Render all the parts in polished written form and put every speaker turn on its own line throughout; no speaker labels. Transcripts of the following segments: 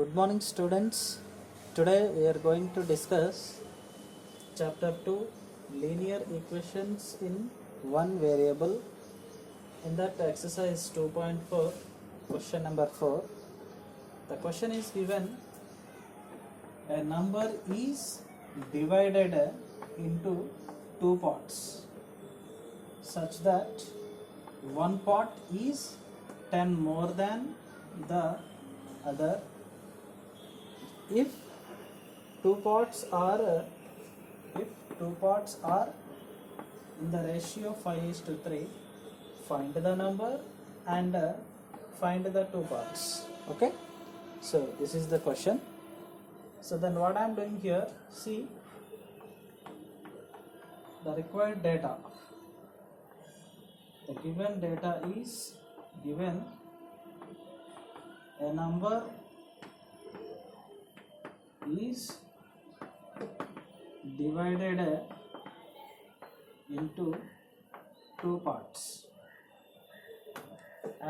Good morning, students. Today we are going to discuss chapter 2, linear equations in one variable. In that exercise 2.4, question number 4, the question is given: a number is divided into two parts such that one part is 10 more than the other. If two parts are in the ratio 5:3, find the number and find the two parts. Okay, so this is the question. So then what I am doing here, see the required data. The given data is given: a number is divided into two parts,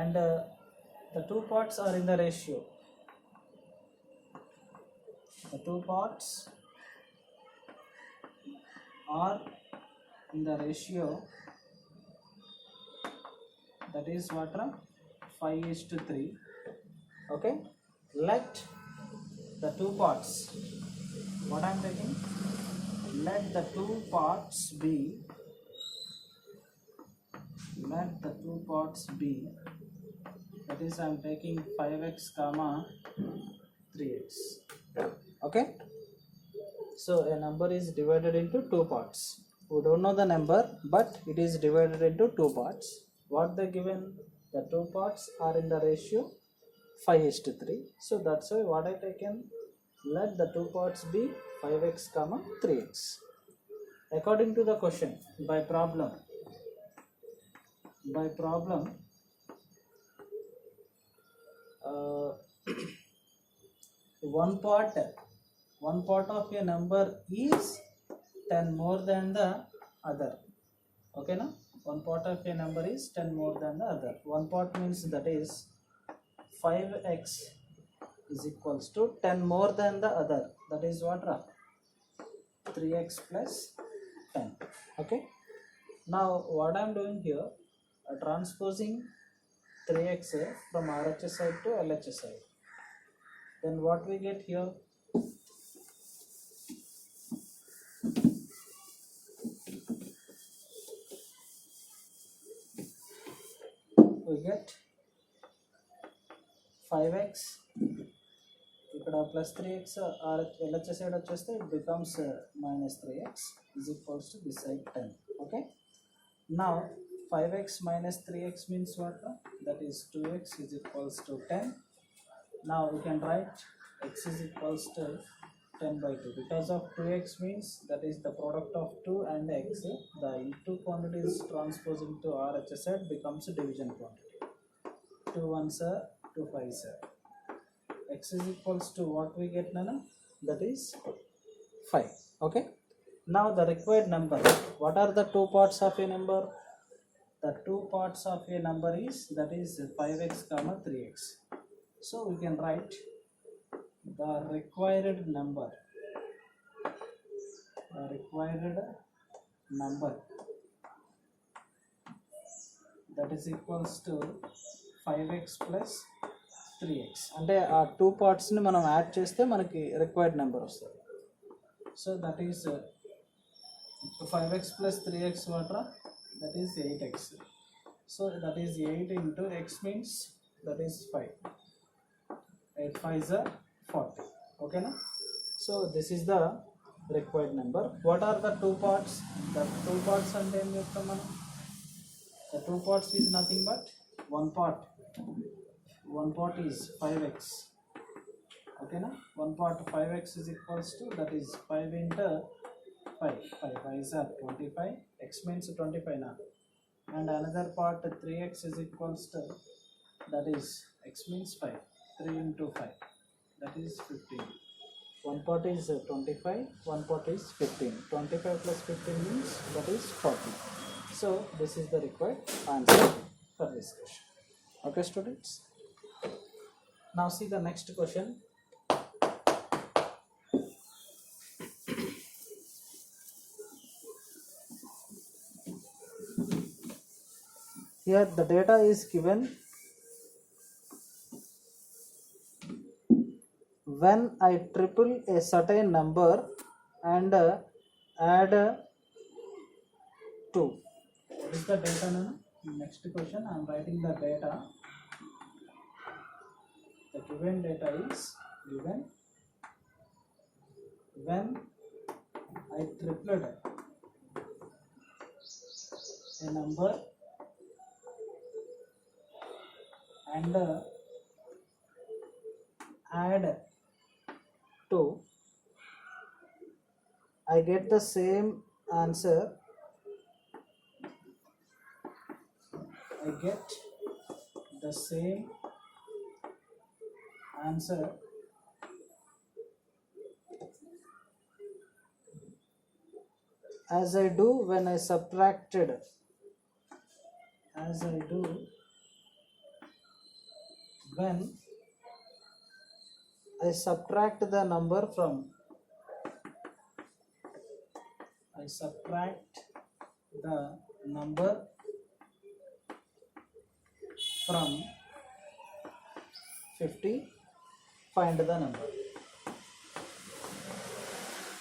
and the two parts are in the ratio. The two parts are in the ratio, that is what, 5:3. Okay, let the two parts, what I am taking, let the two parts be, that is I am taking 5x comma 3x. Okay, so a number is divided into two parts. We don't know the number, but it is divided into two parts. What they given? The two parts are in the ratio 5:3. So that's why what I taken, let the two parts be 5x comma 3x. According to the question, by problem one part of a number is 10 more than the other. Okay, now one part of a number is 10 more than the other. One part means that is 5x is equals to 10 more than the other, that is what, 3x plus 10. Okay, now what I am doing here, transposing 3x from RHS side to LHS side. Then what we get here, we get 5x ఇక్కడ plus 3x LHS side వచ్చేస్తే it becomes minus 3x is equals to this side 10. Okay, now 5x minus 3x means what? That is 2x is equals to 10. Now we can write x is equals to 10/2. Because of 2x means that is the product of 2 and x, the two quantities transposing to RHS side becomes a division quantity. 2 1s are 2 5s are. X is equals to what we get, Nana? That is 5. Okay, now the required number. What are the two parts of a number? The two parts of a number is, that is 5x comma 3x. So we can write the required number that is equals to 5x plus 3x. అంటే ఆ two పార్ట్స్ని మనం add చేస్తే మనకి required number వస్తుంది. So that is 5x plus 3x water, that is 8x. So that is 8 into x means that is 5. 8 5s are 40. Okay, na? So this is the required number. What are the two parts? The two parts అంటే ఏం చెప్తాం మనం? The two parts is nothing but one part is 5x. Okay, na? One part 5x is equals to, that is 5 into 5 5s are 25. X means 25 now. And another part 3x is equals to, that is x means 5. 3 into 5, that is 15. One part is 25, one part is 15. 25 plus 15 means that is 40. So this is the required answer for this question. Okay, students. Now see the next question. Here the data is given when I triple a certain number and add 2. What is the data now? Next question, I am writing the data. The given data is given when I tripled a number and add 2, I get the same answer. I get the same answer as I do when I subtracted, as I do when I subtract the number from, I subtract the number from 50, find the number.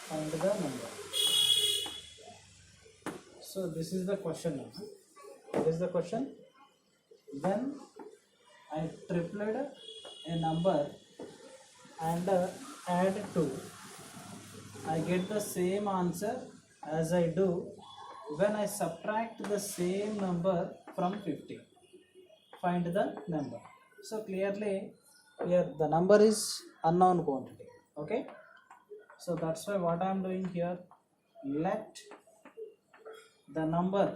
Find the number. So this is the question now. What is the question? When I tripled a number and add 2, I get the same answer as I do when I subtract the same number from 50. Find the number. So clearly here the number is unknown quantity. Okay, so that's why what I am doing here, let the number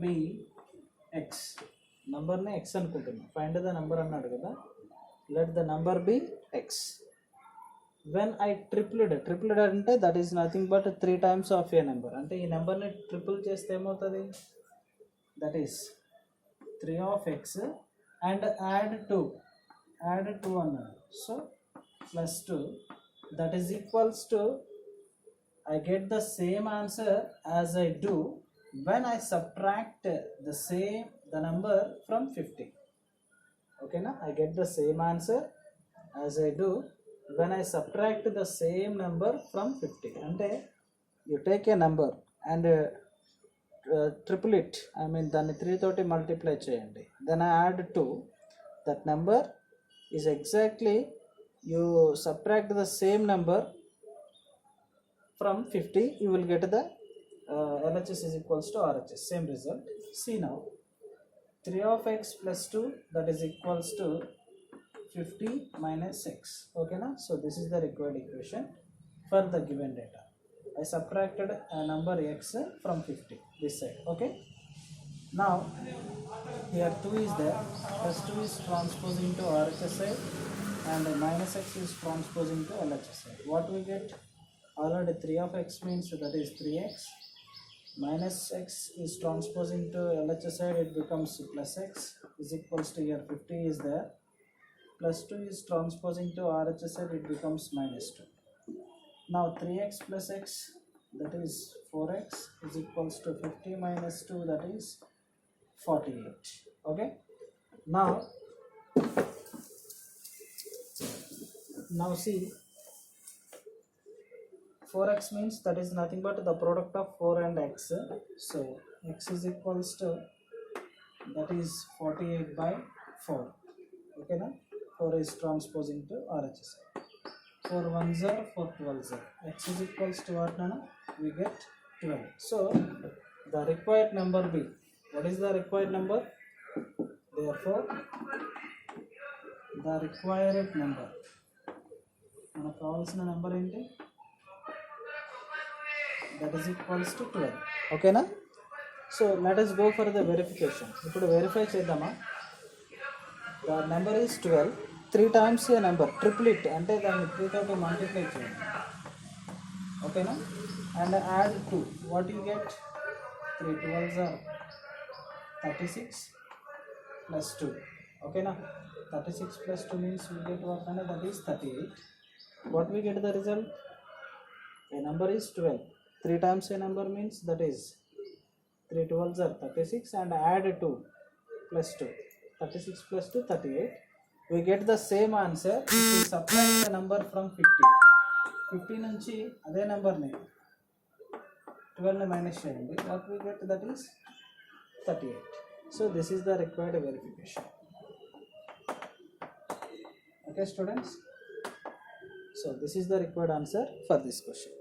be x. Number ne x anukuntunna. Find the number annadu kada. Let the number be x. When I tripled ante that is nothing but 3 times of a number. Ante ee number ni triple cheste emavutadi, that is 3 of x and add 2 annadu. So plus 2, that is equals to, I get the same answer as I do when I subtract the number from 50. Okay na? I get the same answer as I do when I subtract the same number from 50. Ante you take a number and triple it, I mean దాన్ని 3 తోటి multiply చేయండి, then I add 2, that number is exactly, you subtract the same number from 50, you will get the LHS is equals to RHS, same result. See now, 3 of x plus 2, that is equals to 50 minus x. Okay na? So this is the required equation for the given data. I subtracted a number x from 50 this side. Okay, now here 2 is there, plus 2 is transposing to RHS side and minus x is transposing to LHS side. What we get? Already 3 of x means that is 3x, minus x is transposing to LHS side, it becomes plus x is equals to, here 50 is there, plus 2 is transposing to RHS side, it becomes minus 2. Now 3x plus x, that is 4x, is equals to 50 minus 2, that is 48. Okay, now see, 4x means that is nothing but the product of 4 and x. So x is equals to, that is 48 by 4. Okay na? 4 is transposing to RHS. 4 1s are 4 12s are. X is equals to what nana? We get 12. So the required number B. What is the required number? Therefore the required number, మనకు కావాల్సిన number ఏంటి? That is equals to 12. Okay na? So let us go for the verification. ఇప్పుడు verify చేద్దామా? The number is 12. 3 times a number, triple it అంటే దాన్ని 3 తోటి multiply చేయండి. ఓకేనా? And add 2. What you get? 3 12s are 36 plus 2. ఓకేనా? 36 plus 2 means we get what? That is 38. What we get the result? A number is 12. 3 times a number means that is 3 12s are 36 and add 2 plus 2. 36 plus 2 38. We get the same answer if we subtract the number from 50. 50 నుంచి అదే నెంబర్ని 12 minus చేయండి. What we get, that is 38. So this is the required verification. Okay students, so this is the required answer for this question.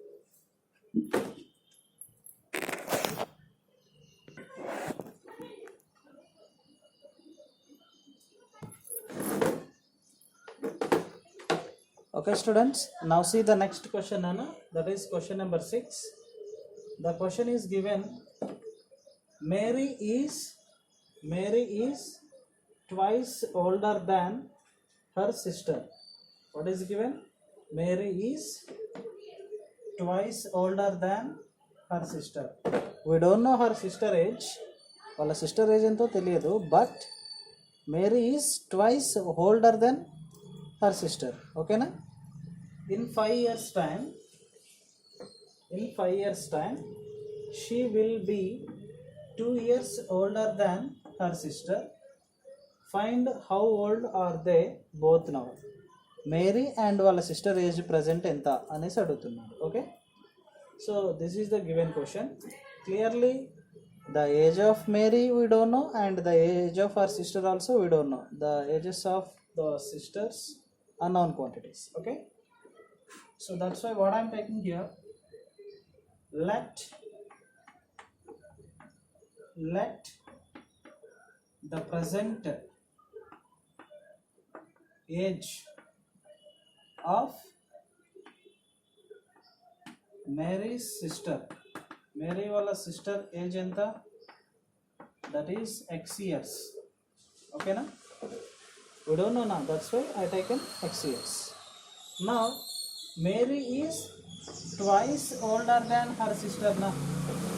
Okay students, now see the next question, Anna. That is question number 6. The question is given, Mary is twice older than her sister. What is given? Mary is twice older than her sister. We don't know her sister age. వాళ్ళ sister age ఎంతో తెలియదు, but Mary is twice older than her sister. Okay na? In 5 years time she will be 2 years older than her sister. Find how old are they both now. Mary and వాళ్ళ sister age present ఎంత అనేసి అడుగుతున్నారు. Okay, so this is the given question. Clearly the age of Mary we don't know and the age of her sister also we don't know. The ages of the sisters are known quantities. Okay, so that's why what I'm taking here, let the present age of Mary's sister, Mary wala sister age enta, that is x years. Okay na, we don't know now, that's why I taken x years. Now Mary is twice older than her sister na,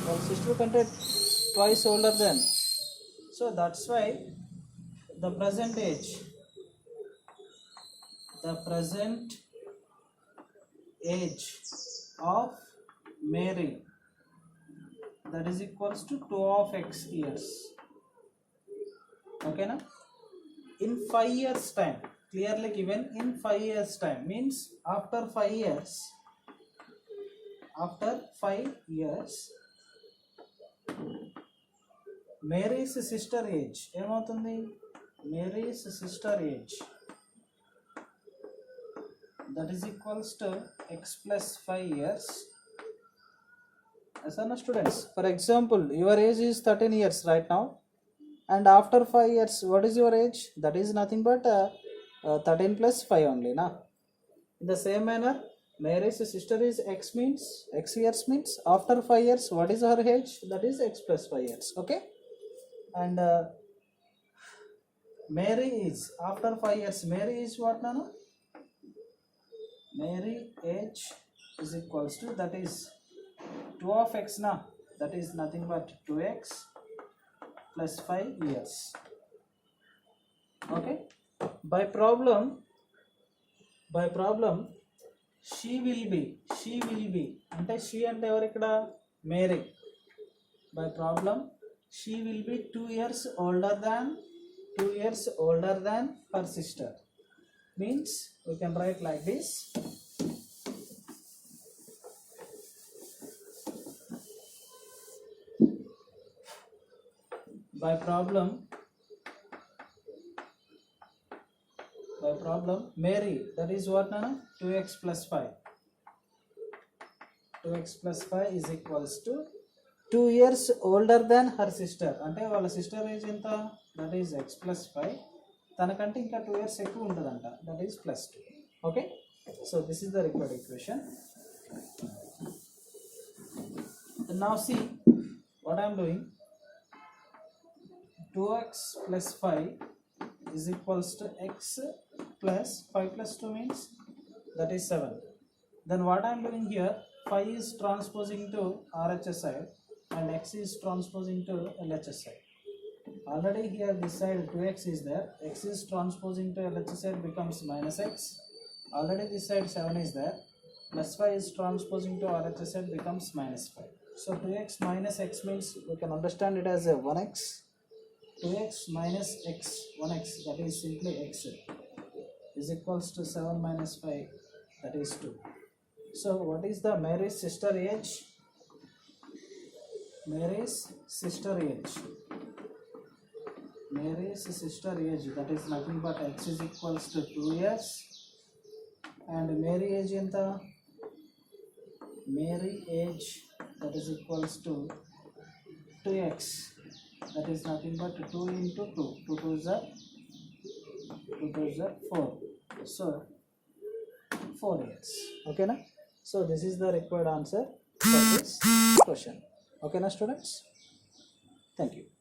her sister kante twice older than, so that's why the present age of Mary, that is equals to 2 of x years. Okay na, in 5 years time, clearly given in 5 years time means after 5 years Mary's sister age ఏమవుతుంది, Mary's sister age, that is equals to x plus 5 years. As a students, for example, your age is 13 years right now, and after 5 years what is your age? That is nothing but 13 plus 5 only na. In the same manner, Mary's sister is x years means after 5 years what is her age? That is x plus 5 years. Okay, and Mary is after 5 years, Mary is what now? Mary age is equals to, that is 2 of x na, that is nothing but 2x plus 5 years. Okay, by problem she will be అంటే she అంటే ఎవరు ఇక్కడ? Mary. By problem she will be 2 years older than her sister. Means we can write like this, by problem Mary, that is what na, 2x plus 5 is equals to 2 years older than her sister. అంటే వాళ్ళ sister age ఎంత? that is x plus 5, తనకంటే ఇంకా 2 years ఎక్కువ ఉంటుందంట, that is plus 2. Okay, so this is the required equation. Now see what I am doing, 2x plus 5 is equals to x plus 5 plus 2 means that is 7. Then what I am doing here, 5 is transposing to RHS side and x is transposing to LHS side. Already here this side 2x is there, x is transposing to LHS side becomes minus x. Already this side 7 is there, plus 5 is transposing to RHS side becomes minus 5. So 2x minus x means we can understand it as a 1x. 2x minus x, 1x, that is simply x, is equals to 7 minus 5, that is 2. So what is the Mary's sister age? Mary's sister age. Mary's sister age, that is nothing but x is equals to 2 years. And Mary age enta? Mary age, that is equals to 2x, that is nothing but 2 into 2, 2 2s are 4, so 4 years. Okay na? So this is the required answer for this question. Okay na students? Thank you.